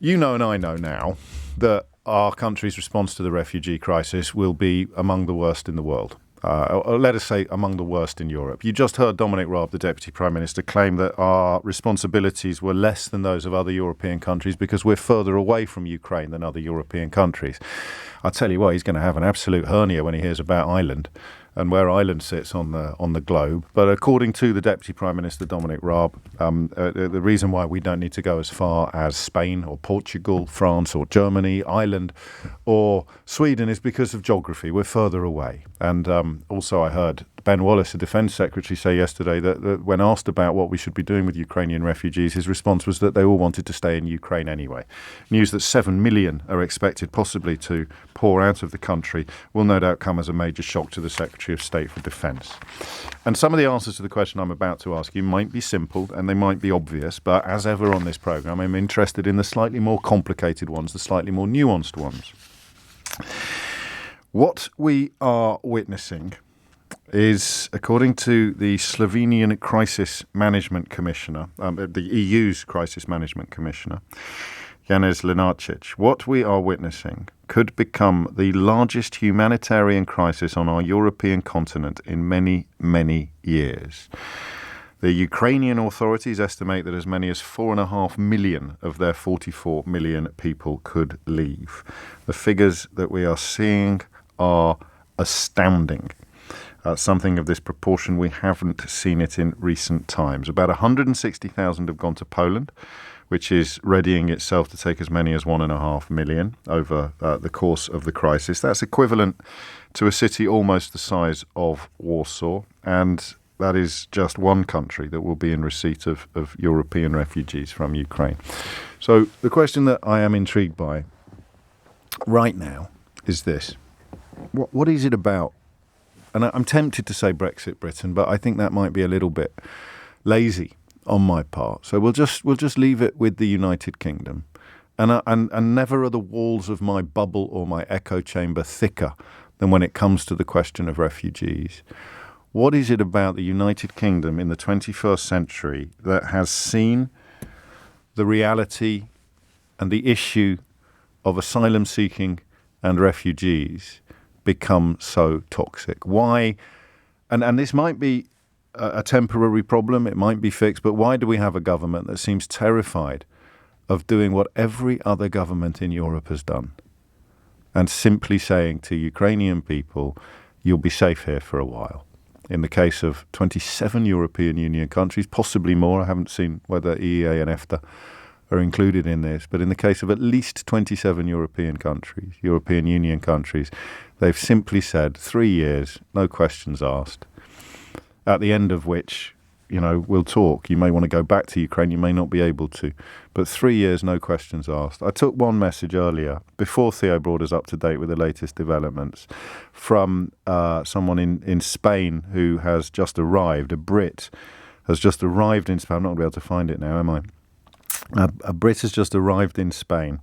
You know and I know now that our country's response to the refugee crisis will be among the worst in the world. Or let us say among the worst in Europe. You just heard Dominic Raab, the Deputy Prime Minister, claim that our responsibilities were less than those of other European countries because we're further away from Ukraine than other European countries. I'll tell you what, he's going to have an absolute hernia when he hears about Ireland and where Ireland sits on the globe. But according to the Deputy Prime Minister, Dominic Raab, the reason why we don't need to go as far as Spain or Portugal, France or Germany, Ireland or Sweden is because of geography. We're further away. And also I heard Ben Wallace, the Defence Secretary, say yesterday that when asked about what we should be doing with Ukrainian refugees, his response was that they all wanted to stay in Ukraine anyway. News that 7 million are expected possibly to pour out of the country will no doubt come as a major shock to the Secretary of State for Defence. And some of the answers to the question I'm about to ask you might be simple and they might be obvious, but as ever on this programme, I'm interested in the slightly more complicated ones, the slightly more nuanced ones. What we are witnessing is, according to the Slovenian Crisis Management Commissioner, the EU's Crisis Management Commissioner, Janez Lenarčič, what we are witnessing could become the largest humanitarian crisis on our European continent in many, many years. The Ukrainian authorities estimate that as many as 4.5 million of their 44 million people could leave. The figures that we are seeing are astounding. Something of this proportion, we haven't seen it in recent times. About 160,000 have gone to Poland, which is readying itself to take as many as 1.5 million over the course of the crisis. That's equivalent to a city almost the size of Warsaw, and that is just one country that will be in receipt of European refugees from Ukraine. So the question that I am intrigued by right now is this. What is it about? And I'm tempted to say Brexit Britain, but I think that might be a little bit lazy on my part. So we'll just leave it with the United Kingdom. And never are the walls of my bubble or my echo chamber thicker than when it comes to the question of refugees. What is it about the United Kingdom in the 21st century that has seen the reality and the issue of asylum seeking and refugees become so toxic? Why? And this might be a temporary problem, it might be fixed, but why do we have a government that seems terrified of doing what every other government in Europe has done and simply saying to Ukrainian people, you'll be safe here for a while? In the case of 27 European Union countries, possibly more, I haven't seen whether EEA and EFTA are included in this, but in the case of at least 27 European countries, European Union countries, they've simply said 3 years, no questions asked, at the end of which, we'll talk. You may want to go back to Ukraine, you may not be able to, but 3 years, no questions asked. I took one message earlier, before Theo brought us up to date with the latest developments, from someone in Spain who has just arrived, a Brit has just arrived in Spain. I'm not going to be able to find it now, am I? A Brit has just arrived in Spain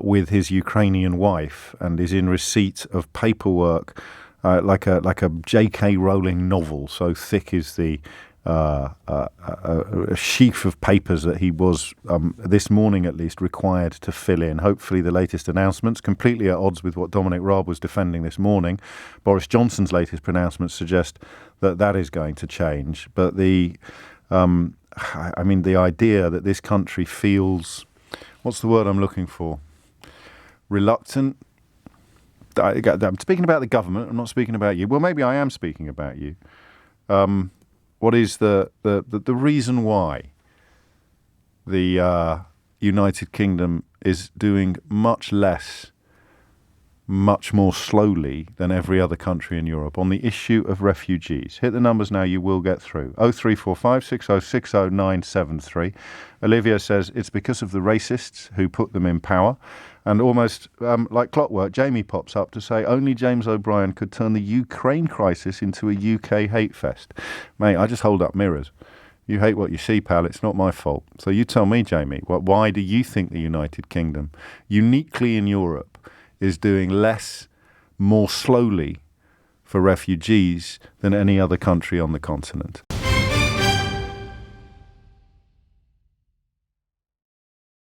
with his Ukrainian wife and is in receipt of paperwork like a J.K. Rowling novel. So thick is the a sheaf of papers that he was, this morning at least, required to fill in. Hopefully the latest announcements, completely at odds with what Dominic Raab was defending this morning. Boris Johnson's latest pronouncements suggest that is going to change. But the idea that this country feels, what's the word I'm looking for? Reluctant. I'm speaking about the government. I'm not speaking about you. Well, maybe I am speaking about you. What is the reason why the United Kingdom is doing much less, much more slowly than every other country in Europe on the issue of refugees? Hit the numbers now, you will get through. 0345 6060 973. Olivia says it's because of the racists who put them in power. And almost like clockwork, Jamie pops up to say only James O'Brien could turn the Ukraine crisis into a UK hate fest. Mate, I just hold up mirrors. You hate what you see, pal. It's not my fault. So you tell me, Jamie, why do you think the United Kingdom, uniquely in Europe, is doing less, more slowly for refugees than any other country on the continent?